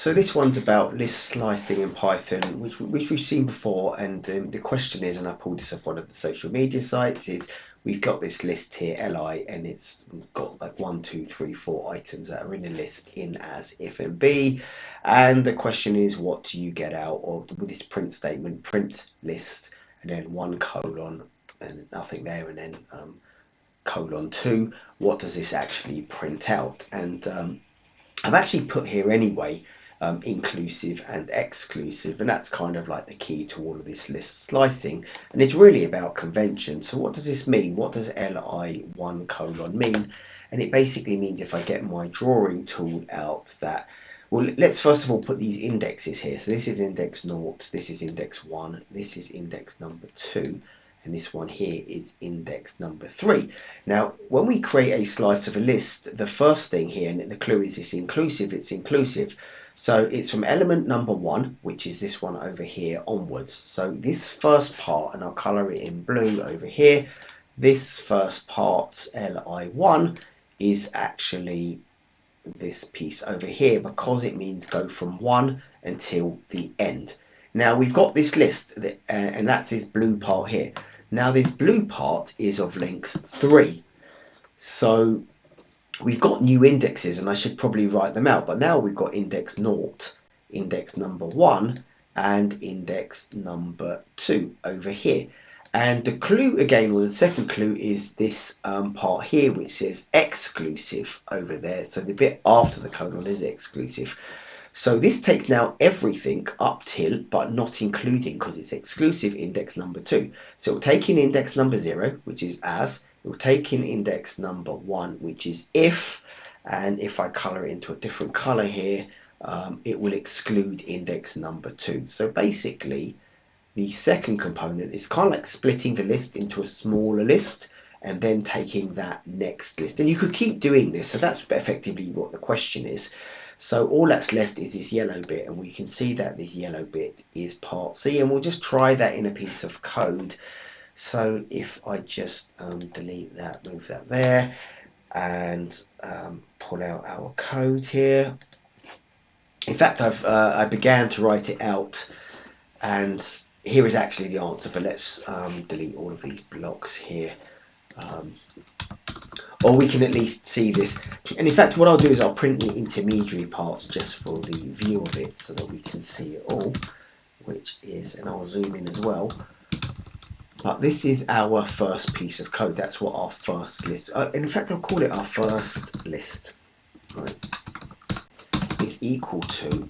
So this one's about list slicing in Python, which we've seen before, and the question is, and I pulled this off one of the social media sites, is we've got this list here, li, and it's got like 1, 2, 3, 4 items that are in a list in as if and b, and the question is, what do you get out of with this print statement, print list, and then 1 colon and nothing there, and then colon 2, what does this actually print out? And I've actually put here anyway inclusive and exclusive, and that's kind of like the key to all of this list slicing, and it's really about convention. So what does this mean? What does li1 colon mean? And it basically means if I get my drawing tool out that, well, let's first of all put these indexes here. So this is index 0, this is index 1, this is index number 2, and this one here is index number 3. Now, when we create a slice of a list, the first thing here, and the clue is it's inclusive. So it's from element number 1, which is this one over here, onwards. So this first part, and I'll colour it in blue over here, this first part, li1, is actually this piece over here, because it means go from 1 until the end. Now we've got this list, and that's this blue part here. Now this blue part is of length 3. So we've got new indexes, and I should probably write them out, but now we've got index 0, index number 1, and index number 2 over here. And the clue again, or the second clue, is this part here, which says exclusive over there. So the bit after the colon is exclusive. So this takes now everything up till, but not including, because it's exclusive, index number 2. So it will take in index number 0, which is as. It will take in index number 1, which is if. And if I colour it into a different colour here, it will exclude index number 2. So basically, the second component is kind of like splitting the list into a smaller list and then taking that next list. And you could keep doing this. So that's effectively what the question is. So all that's left is this yellow bit, and we can see that this yellow bit is part C, and we'll just try that in a piece of code. So if I just delete that, move that there, and pull out our code here. In fact, I began to write it out, and here is actually the answer, but let's delete all of these blocks here. Or we can at least see this. And in fact, what I'll do is I'll print the intermediary parts just for the view of it so that we can see it all, which is, and I'll zoom in as well. But this is our first piece of code. That's what our first list, in fact, I'll call it our first list, right, is equal to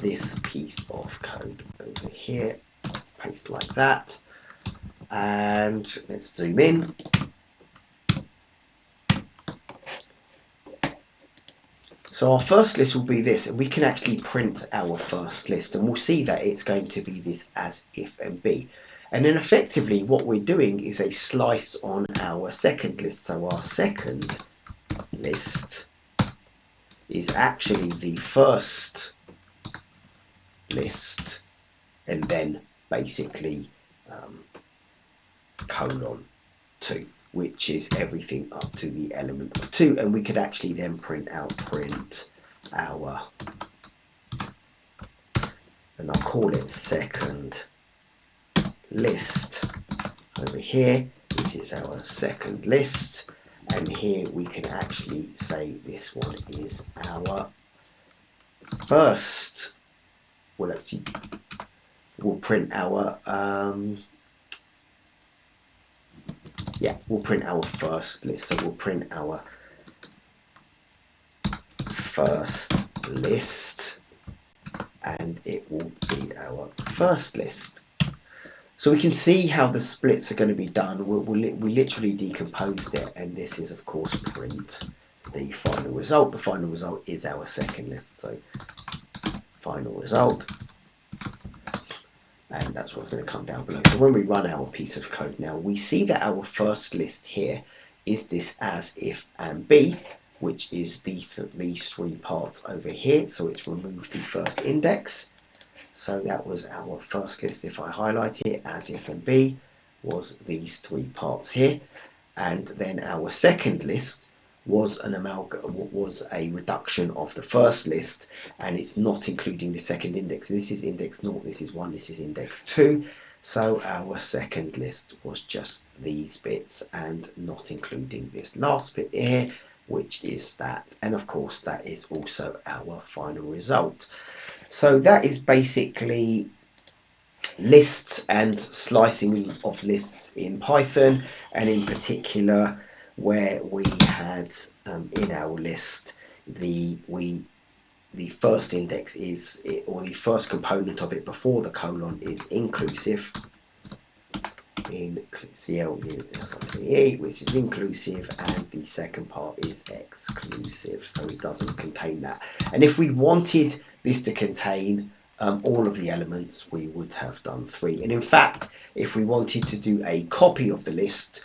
this piece of code over here. Paste like that. And let's zoom in. So our first list will be this, and we can actually print our first list, and we'll see that it's going to be this as, if, and b. And then effectively what we're doing is a slice on our second list. So our second list is actually the first list, and then basically colon 2, which is everything up to the element of 2, and we could actually then print our, and I'll call it second list over here, which is our second list, and here we can actually say this one is our first. Well, actually, we'll print our we'll print our first list. So we'll print our first list, and it will be our first list. So we can see how the splits are going to be done. We literally decomposed it, and this is, of course, print the final result. The final result is our second list. So final result, and that's what's going to come down below. So when we run our piece of code now, we see that our first list here is this as, if, and b, which is these 3 parts over here. So it's removed the first index. So that was our first list. If I highlight it, as, if, and b was these 3 parts here. And then our second list was was a reduction of the first list, and it's not including the second index. This is index 0, this is 1, this is index 2. So our second list was just these bits and not including this last bit here, which is that. And of course, that is also our final result. So that is basically lists and slicing of lists in Python, and in particular where we had in our list the first index is or the first component of it before the colon is inclusive in CLE, which is inclusive, and the second part is exclusive, so it doesn't contain that. And if we wanted this to contain all of the elements, we would have done 3. And in fact, if we wanted to do a copy of the list,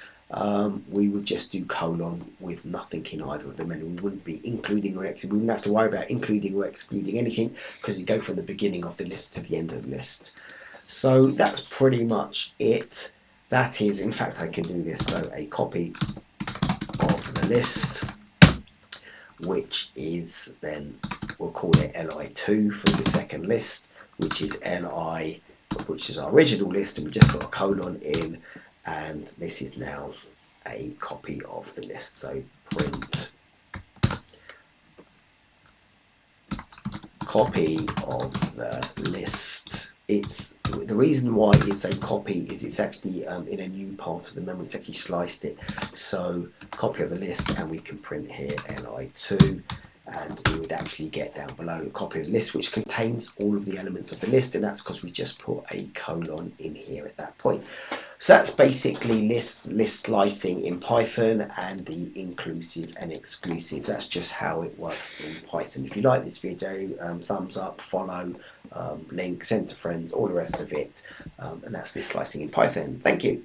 we would just do colon with nothing in either of them, and we wouldn't be including or excluding. We wouldn't have to worry about including or excluding anything, because we go from the beginning of the list to the end of the list. So that's pretty much it. That is, in fact, I can do this. So a copy of the list, which is then, we'll call it li2 for the second list, which is li, which is our original list, and we just put a colon in, and this is now a copy of the list. So print copy of the list. It's the reason why it's a copy is it's actually in a new part of the memory. It's actually sliced it. So copy of the list, and we can print here li2, and we would actually get down below a copy of the list, which contains all of the elements of the list, and that's because we just put a colon in here at that point. So that's basically list slicing in Python, and the inclusive and exclusive. That's just how it works in Python. If you like this video, thumbs up, follow, link, send to friends, all the rest of it. And that's list slicing in Python. Thank you.